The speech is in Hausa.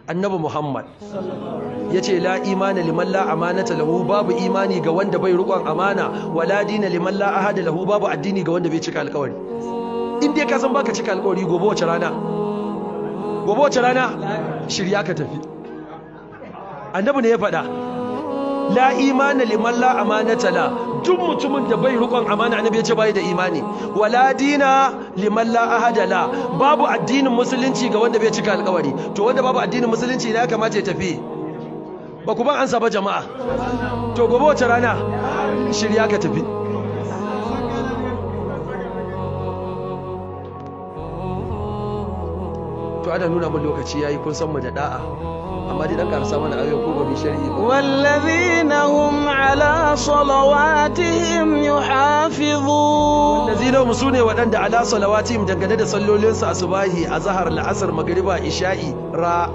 annabi Muhammad yace la imana liman la amanata lahu, babu imani ga wanda bai rukun amana, wala dina liman la ahada lahu, babu addini ga wanda bai cika alƙawari. In dai ka san baka cika alƙawari, gobe wace rana shirya ka tafi. Annabi ne ya faɗa la imana liman la amanata la, duk mutumin da bai rukun amana annabi ya ce bai da imani. Wala dina liman la ahada la, babu addinin musulunci ga wanda bai cika alƙawari. To wanda babu addinin musulunci ne ya kamata ya tafi? Ba ku ban ansa ba jama'a. To gobe wace rana shirya ka tafi. To ana nuna mun lokaci yayi, kun san mu da da'a, amma dai dan karasa mana ayoyi ko gobe sharhi. wallazina hum ala salawatihim yuhafizun, wallazina hum sune wadanda ala salawatihim dangane da sallolinsu asubahi, azhar, la'asar, magriba, isha'i, ra